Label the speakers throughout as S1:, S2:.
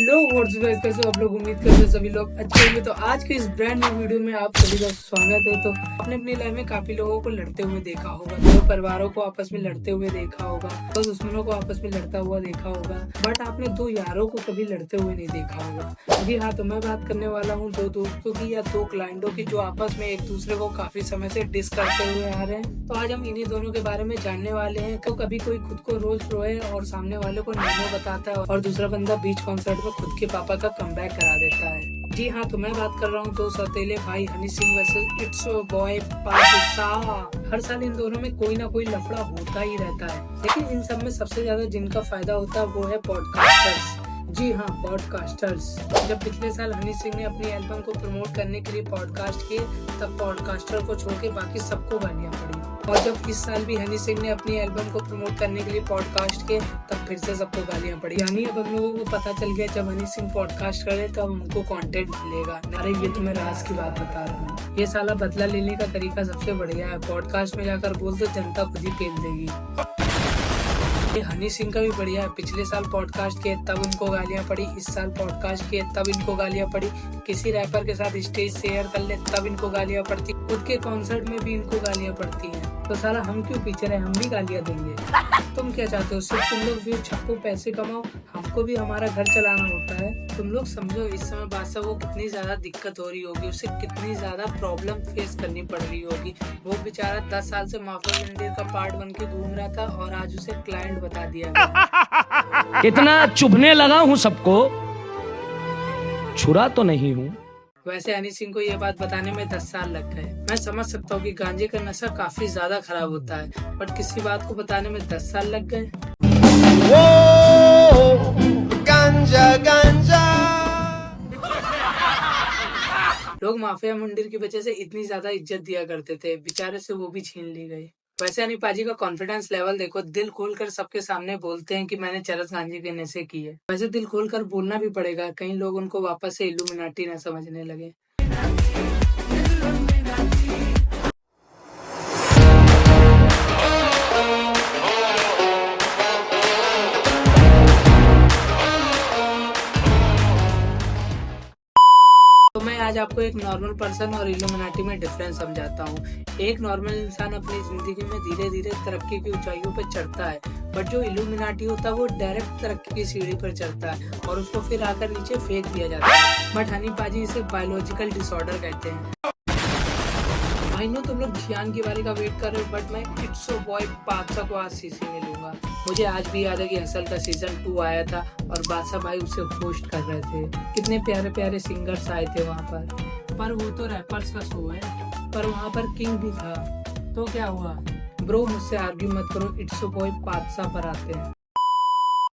S1: Hello what's guys, कैसे हो आप लोग। उम्मीद करते हैं सभी लोग अच्छे होंगे। तो आज के इस ब्रांड न्यू वीडियो में आप सभी का स्वागत है। तो आपने अपनी लाइफ में काफी लोगों को लड़ते हुए देखा होगा, दो परिवारों को आपस में लड़ते हुए देखा होगा, दो दुश्मनों को आपस में लड़ता हुआ देखा होगा, बट आपने दो यारों को कभी लड़ते हुए नहीं देखा होगा। जी हाँ, तो मैं बात करने वाला हूँ दो दोस्तों की या दो क्लाइंटों की जो आपस में एक दूसरे को काफी समय से डिस करते हुए आ रहे हैं। तो आज हम इन्हीं दोनों के बारे में जानने वाले हैं। तो कभी कोई खुद को रोज रोए और सामने वाले को नैनो बताता है और दूसरा बंदा बीच कॉन्सर्ट में खुद के पापा का कमबैक करा देता है। जी हाँ, तो मैं बात कर रहा हूँ दो सौतेले भाई Honey Singh versus it's boy Pakistan. हर साल इन दोनों में कोई ना कोई लफड़ा होता ही रहता है, लेकिन इन सब में सबसे ज्यादा जिनका फायदा होता है वो है पॉडकास्टर्स। जी हाँ, पॉडकास्टर्स। जब पिछले साल हनी सिंह ने अपनी एल्बम को प्रमोट करने के लिए पॉडकास्ट किए, तब पॉडकास्टर को छोड़ के बाकी सबको गालियाँ पड़ी। और जब इस साल भी हनी सिंह ने अपनी एल्बम को प्रमोट करने के लिए पॉडकास्ट किए, तब फिर से सबको गालियाँ पड़ी। यानी अब हम लोगों को पता चल गया, जब हनी सिंह पॉडकास्ट करे तब उनको कंटेंट मिलेगा। अरे ये तो मैं राज की बात बता रहा हूँ। ये साला बदला लेने का तरीका सबसे बढ़िया है। पॉडकास्ट में जाकर बोल तो जनता खुद ही पेल देगी। हनी सिंह का भी बढ़िया है। पिछले साल पॉडकास्ट किए तब उनको गालियां पड़ी, इस साल पॉडकास्ट किए तब इनको गालियां पड़ी। किसी रैपर के साथ स्टेज शेयर कर ले तब इनको गालियां पड़ती, खुद के कॉन्सर्ट में भी इनको गालियां पड़ती हैं। तो साला हम क्यों पीछे रहे, हम भी गालियां देंगे। तुम क्या चाहते हो, सिर्फ तुम लोग व्यू छापो, पैसे कमाओ, हमको भी हमारा घर चलाना होता है। तुम लोग समझो इस समय बादशाह को कितनी ज्यादा दिक्कत हो रही होगी, उसे कितनी ज्यादा प्रॉब्लम फेस करनी पड़ रही होगी। वो बेचारा 10 साल से माफिया मंदिर का पार्ट बन के घूम रहा था और आज उसे क्लाइंट बता दिया गया।
S2: इतना चुभने लगा हूँ सबको, छुरा तो नहीं हूँ।
S1: वैसे हनी सिंह को ये बात बताने में 10 साल लग गए। मैं समझ सकता हूँ कि गांजे का नशा काफी ज्यादा खराब होता है, बट किसी बात को बताने में 10 साल लग गए।
S3: गांजा गांजा।
S1: लोग माफिया मंदिर की वजह से इतनी ज्यादा इज्जत दिया करते थे, बेचारे से वो भी छीन ली गई। वैसे हनी पाजी का कॉन्फिडेंस लेवल देखो, दिल खोलकर सबके सामने बोलते हैं कि मैंने चरस गांजे के नशे किए। वैसे दिल खोलकर बोलना भी पड़ेगा, कई लोग उनको वापस से इल्यूमिनाटी न समझने लगे। तो मैं आज आपको एक नॉर्मल पर्सन और इल्यूमिनाटी में डिफरेंस समझाता हूँ। एक नॉर्मल इंसान अपनी जिंदगी में धीरे धीरे तरक्की की ऊंचाइयों पर चढ़ता है, बट जो इल्यूमिनाटी होता है वो डायरेक्ट तरक्की की सीढ़ी पर चढ़ता है और उसको फिर आकर नीचे फेंक दिया जाता है। बट हनी पाजी इसे बायोलॉजिकल डिसऑर्डर कहते हैं। आई नो तुम लोग जियान की बारी का वेट कर रहे हो, बट मैं इट्स बॉय बादशाह को आज सीसी में लूंगा। मुझे आज भी याद है कि हसल का सीजन 2 आया था और बादशाह भाई उसे होस्ट कर रहे थे। कितने प्यारे प्यारे सिंगर्स आए थे वहाँ पर वो तो रैपर्स का शो है, पर वहाँ पर किंग भी था। तो क्या हुआ ब्रो, मुझसे आर्ग्यू मत करो, इट्स बॉय बादशाह पर आते हैं।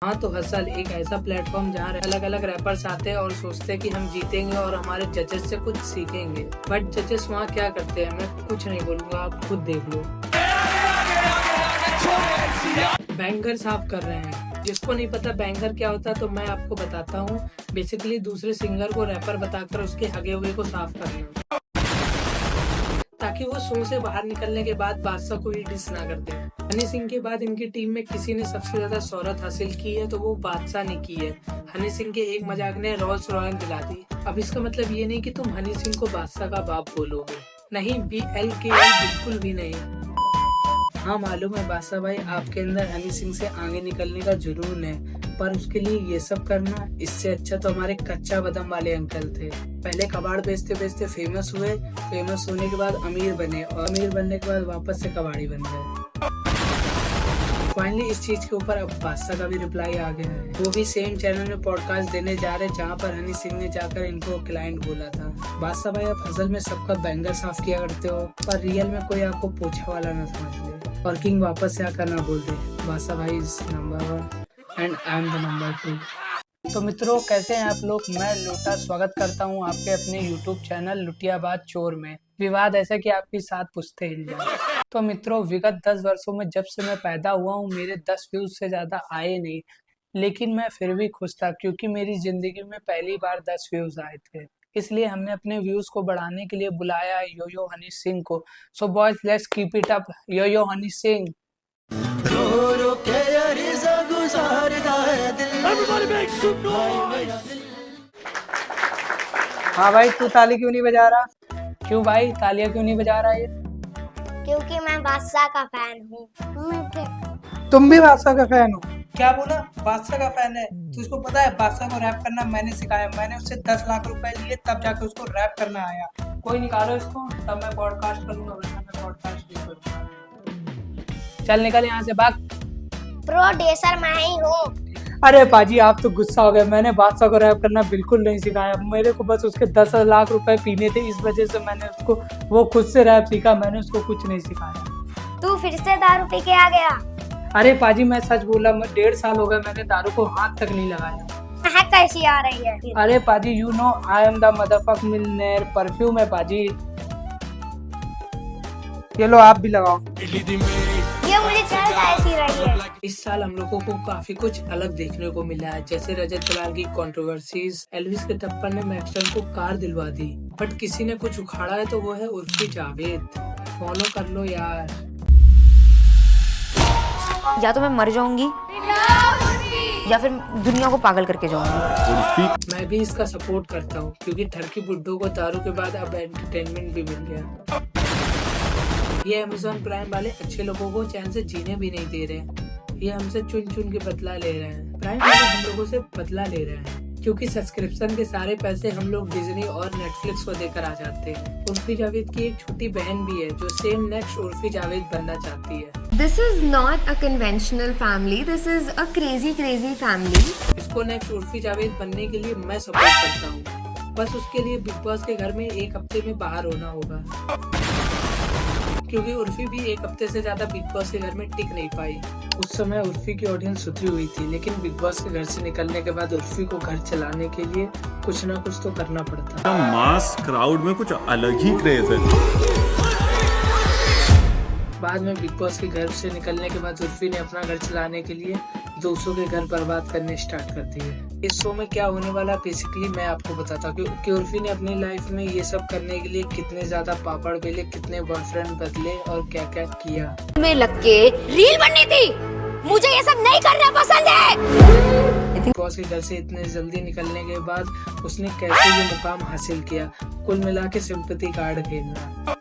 S1: हाँ, तो हसल एक ऐसा प्लेटफॉर्म जहाँ अलग अलग रैपर्स आते हैं और सोचते हैं कि हम जीतेंगे और हमारे जजेस से कुछ सीखेंगे, बट जजेस वहाँ क्या करते हैं मैं कुछ नहीं बोलूँगा, आप खुद देख लो। बैंगर साफ कर रहे हैं। जिसको नहीं पता बैंगर क्या होता है तो मैं आपको बताता हूँ। बेसिकली दूसरे सिंगर को रैपर बताकर उसके हगे हुए को साफ करना, ताकि वो शो से बाहर निकलने के बाद बादशाह को ही डिस ना कर दे। हनी सिंह के बाद इनकी टीम में किसी ने सबसे ज्यादा शोहरत हासिल की है तो वो बादशाह ने की है। हनी सिंह के एक मजाक ने रोल्स रॉयल दिला दी। अब इसका मतलब ये नहीं कि तुम हनी सिंह को बादशाह का बाप बोलोगे, नहीं, BLKL बिल्कुल भी नहीं। हाँ मालूम है बादशाह भाई, आपके अंदर हनी सिंह से आगे निकलने का जुनून है, पर उसके लिए ये सब करना, इससे अच्छा तो हमारे कच्चा बदम वाले अंकल थे। पहले कबाड़ बेचते बेचते फेमस हुए, फेमस होने के बाद अमीर बने और अमीर बनने के बाद वापस से कबाड़ी बन गए। फाइनली इस चीज के ऊपर अब बादशाह का भी रिप्लाई आ गया है। वो भी सेम चैनल में पॉडकास्ट देने जा रहे जहाँ पर हनी सिंह ने जाकर इनको क्लाइंट बोला था। बादशाह भाई, आप असल में सबका बैंगर साफ किया करते हो, पर रियल में कोई आपको पोछा वाला न समझ ले और किंग वापस से आकर ना बोल दे बादशाह भाई is number 1 and I am the number 2। तो मित्रों, कैसे हैं आप लोग। मैं लोटा स्वागत करता हूं आपके अपने YouTube चैनल लुटियाबाज चोर में। विवाद ऐसा कि आपकी 7 पुश्ते हिल जाए। तो मित्रों, विगत 10 वर्षों में जब से मैं पैदा हुआ हूं, मेरे 10 व्यूज से ज्यादा आए नहीं, लेकिन मैं फिर भी खुश था क्योंकि मेरी जिंदगी में पहली बार 10 व्यूज आए थे। इसलिए हमने अपने व्यूज को बढ़ाने के लिए बुलाया यो हनी सिंह को। So boys, let's keep it up, yo Honey Singh.
S3: रो रो के यारी सा गुजारदा है दिल। Everybody make
S1: हाँ भाई, तू ताली क्यों नहीं बजा रहा? क्यों भाई, तालियां क्यों नहीं बजा रहा ये?
S4: क्योंकि मैं बादशाह का फैन हूँ।
S1: तुम भी बादशाह का फैन हो? क्या बोला? बादशाह का फैन है? तुझको पता है बादशाह को रैप करना मैंने सिखाया। मैंने उससे 10 लाख रुपए लिए तब जाके उसको रैप करना आया। कोई निकालो इसको, तब मैं पॉडकास्ट करूंगा, वरना मैं पॉडकास्ट नहीं करूंगा। चल निकल यहाँ से, भाग।
S4: प्रोड्यूसर मैं ही हूँ।
S1: अरे पाजी, आप तो गुस्सा हो गए। मैंने बादशाह को रैप करना बिल्कुल नहीं सिखाया। मेरे को बस उसके 10 लाख रुपए पीने थे, इस वजह से मैंने उसको, वो खुद से रैप सीखा, मैंने उसको कुछ नहीं सिखाया।
S4: तू फिर से दारू पी के आ गया?
S1: अरे पाजी, मैं सच बोला, मैं 1.5 साल हो गए मैंने दारू को हाथ तक नहीं लगाया।
S4: महक कैसी आ रही है?
S1: अरे पाजी, you know I am the मदरफक millionaire perfume है पाजी। ये लो, आप भी लगाओ।
S4: ये मुझे चल ऐसी रही है।
S1: इस साल हम लोगों को काफी कुछ अलग देखने को मिला है, जैसे रजत तलाल की कंट्रोवर्सीज, एल्विस के टप्पर ने मैक्सवेल को कार दिलवा दी, बट किसी ने कुछ उखाड़ा है तो वो है उर्फी जावेद। फॉलो कर लो यार।
S5: या तो मैं मर जाऊंगी या फिर दुनिया को पागल करके जाऊंगी।
S1: मैं भी इसका सपोर्ट करता हूँ, क्योंकि ठरकी बुड्ढों को दारू के बाद अब एंटरटेनमेंट भी मिल गया। ये अमेज़न प्राइम वाले अच्छे लोगों को चैन से जीने भी नहीं दे रहे। ये हमसे चुन चुन के बदला ले रहे हैं। प्राइम वाले हम लोगों से बदला ले रहे हैं, क्योंकि सब्सक्रिप्शन के सारे पैसे हम लोग डिज्नी और नेटफ्लिक्स को देकर आ जाते हैं। उर्फी जावेद की एक छोटी बहन भी है जो सेम नेक्स्ट उर्फी जावेद बनना चाहती है।
S6: This is not a conventional family. This is a crazy family.
S1: इसको नेक्स्ट उर्फी जावेद बनने के लिए मैं सपोर्ट करता हूँ। बस उसके लिए बिग बॉस के घर में 1 हफ्ते में बाहर होना होगा, क्योंकि उर्फी भी 1 हफ्ते से ज्यादा बिग बॉस के घर में टिक नहीं पाई। उस समय उर्फी की ऑडियंस सुधरी हुई थी, लेकिन बिग बॉस के घर से निकलने के बाद उर्फी को घर चलाने के लिए कुछ ना कुछ तो करना पड़ता।
S7: मास क्राउड में कुछ अलग ही क्रेज है।
S1: बाद में बिग बॉस के घर से निकलने के बाद उर्फी ने अपना घर चलाने के लिए दूसरों के घर बर्बाद करने स्टार्ट कर दिए। इस शो में क्या होने वाला बेसिकली मैं आपको बताता हूँ कि उर्फी ने अपनी लाइफ में ये सब करने के लिए कितने ज्यादा पापड़ बेले, कितने बॉयफ्रेंड बदले और क्या क्या किया।
S5: में लग के रील बननी थी, मुझे ये सब नहीं करना पसंद है।
S1: बिग बॉस के घर से इतने जल्दी निकलने के बाद उसने कैसे ये मुकाम हासिल किया, कुल मिला के सिंपैथी कार्ड खेलना।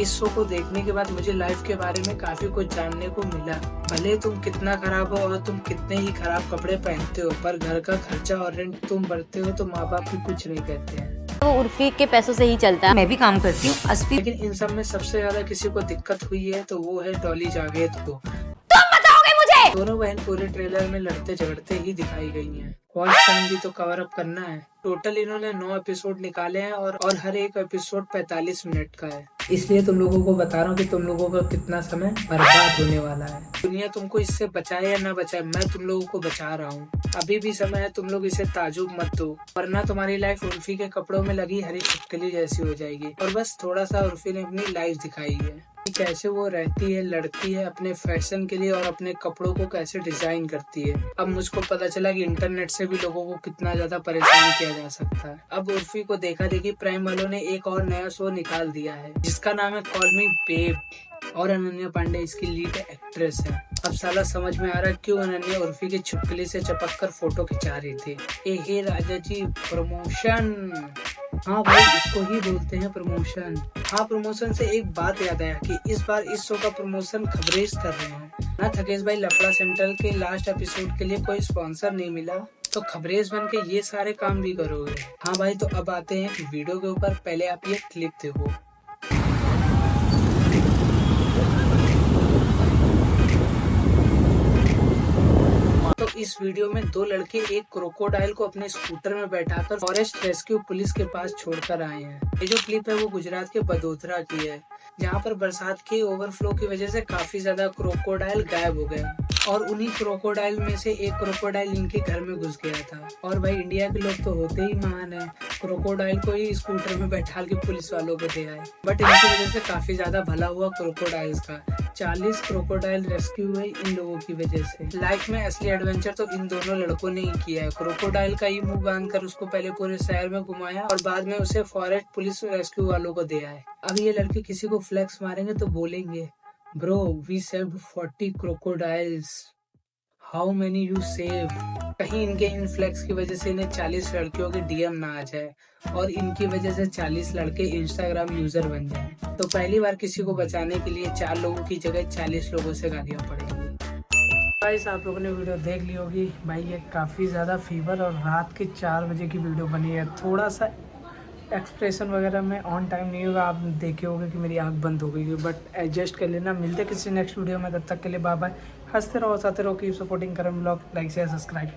S1: इस शो को देखने के बाद मुझे लाइफ के बारे में काफी कुछ जानने को मिला। भले तुम कितना खराब हो और तुम कितने ही खराब कपड़े पहनते हो, पर घर का खर्चा और रेंट तुम भरते हो तो माँ बाप भी कुछ नहीं कहते हैं।
S5: वो उर्फी के पैसों से ही चलता है। मैं भी काम करती हूँ।
S1: लेकिन इन सब में सबसे ज्यादा किसी को दिक्कत हुई है तो वो है डॉली जावेद को।
S5: तुम बताओगे मुझे?
S1: दोनों बहन पूरे ट्रेलर में लड़ते झगड़ते ही दिखाई गई हैं। वॉइस टाइम भी तो कवर अप करना है। टोटल इन्होंने 9 एपिसोड निकाले हैं और हर एक एपिसोड 45 मिनट का है। इसलिए तुम लोगों को बता रहा हूँ कि तुम लोगों का कितना समय बर्बाद होने वाला है। दुनिया तुमको इससे बचाए या ना बचाए, मैं तुम लोगों को बचा रहा हूँ। अभी भी समय है, तुम लोग इसे ताजुब मत दो, वरना तुम्हारी लाइफ उर्फी के कपड़ों में लगी हरी छिपकली जैसी हो जाएगी। और बस थोड़ा सा उर्फी ने अपनी लाइफ दिखाई है, कैसे वो रहती है, लड़ती है अपने फैशन के लिए और अपने कपड़ों को कैसे डिजाइन करती है। अब मुझको पता चला कि इंटरनेट से भी लोगों को कितना ज्यादा परेशान किया जा सकता है। अब उर्फी को देखा देखी प्राइम वालों ने एक और नया शो निकाल दिया है जिसका नाम है कॉल मी बेब, और अनन्या पांडे इसकी लीड एक्ट्रेस है। अब साला समझ में आ रहा है क्यों अनन्या उर्फी की छिपकली से चपक कर फोटो खिंचा रही थी। हे राजा जी, प्रमोशन। हाँ भाई, इसको ही बोलते हैं प्रमोशन। हाँ, प्रमोशन से एक बात याद आया कि इस बार इस शो का प्रमोशन खबरेज कर रहे हैं ना। थकेश भाई, लफड़ा सेंट्रल के लास्ट एपिसोड के लिए कोई स्पॉन्सर नहीं मिला तो खबरेज बन के ये सारे काम भी करोगे। हाँ भाई, तो अब आते हैं वीडियो के ऊपर। पहले आप ये क्लिप देखो। तो इस वीडियो में 2 लड़के एक क्रोकोडाइल को अपने स्कूटर में बैठाकर फॉरेस्ट रेस्क्यू पुलिस के पास छोड़कर आए हैं। ये जो क्लिप है वो गुजरात के बडोदरा की है, जहाँ पर बरसात के ओवरफ्लो की वजह से काफी ज्यादा क्रोकोडाइल गायब हो गए और उन्हीं क्रोकोडाइल में से एक क्रोकोडाइल इनके घर में घुस गया था। और भाई, इंडिया के लोग तो होते ही महान है, क्रोकोडाइल को ही स्कूटर में बैठा के पुलिस वालों को दे आए। बट इनकी वजह से काफी ज्यादा भला हुआ क्रोकोडाइल्स का। 40 क्रोकोडाइल रेस्क्यू हुए इन लोगों की वजह से। लाइफ में असली एडवेंचर तो इन दोनों लड़कों ने ही किया है। क्रोकोडाइल का ही मुंह बांधकर उसको पहले पूरे शहर में घुमाया और बाद में उसे फॉरेस्ट पुलिस रेस्क्यू वालों को दे आए। अब ये लड़के किसी को फ्लेक्स मारेंगे तो बोलेंगे, bro we saved 40 crocodiles, how many you save. कहीं इनके इन फ्लेक्स की वजह से इन्हें 40 लड़कियों के डीएम ना आ जाए और इनकी वजह से 40 लड़के इंस्टाग्राम यूजर बन जाए तो पहली बार किसी को बचाने के लिए 4 लोगों की जगह 40 लोगों से गालियां पड़ेंगी। गाइस आप लोगों ने वीडियो देख ली होगी भाई, ये काफ़ी ज़्यादा फीवर और रात के 4 बजे की वीडियो बनी है। थोड़ा सा एक्सप्रेशन वगैरह में ऑन टाइम नहीं होगा, आप देखे होगे कि मेरी आंख बंद हो गई है, बट एडजस्ट कर लेना। मिलते किसी नेक्स्ट वीडियो में, तब तक के लिए बाय बाय। हंसते रहो, हंसाते रहो, कीप सपोर्टिंग करम ब्लॉग, लाइक शेयर सब्सक्राइब।